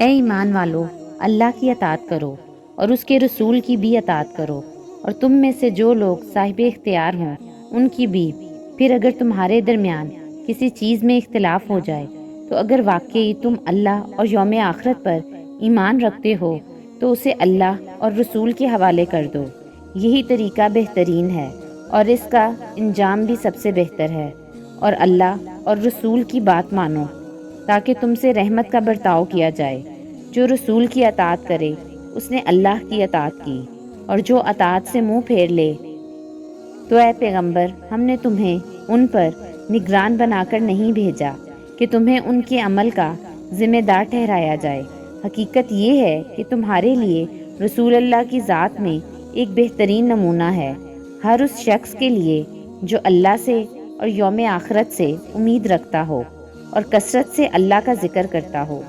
اے ایمان والو، اللہ کی اطاعت کرو اور اس کے رسول کی بھی اطاعت کرو، اور تم میں سے جو لوگ صاحب اختیار ہوں ان کی بھی۔ پھر اگر تمہارے درمیان کسی چیز میں اختلاف ہو جائے تو اگر واقعی تم اللہ اور یوم آخرت پر ایمان رکھتے ہو تو اسے اللہ اور رسول کے حوالے کر دو، یہی طریقہ بہترین ہے اور اس کا انجام بھی سب سے بہتر ہے۔ اور اللہ اور رسول کی بات مانو تاکہ تم سے رحمت کا برتاؤ کیا جائے۔ جو رسول کی اطاعت کرے اس نے اللہ کی اطاعت کی، اور جو اطاعت سے منہ پھیر لے تو اے پیغمبر ہم نے تمہیں ان پر نگران بنا کر نہیں بھیجا کہ تمہیں ان کے عمل کا ذمہ دار ٹھہرایا جائے۔ حقیقت یہ ہے کہ تمہارے لیے رسول اللہ کی ذات میں ایک بہترین نمونہ ہے، ہر اس شخص کے لیے جو اللہ سے اور یوم آخرت سے امید رکھتا ہو اور کثرت سے اللہ کا ذکر کرتا ہو۔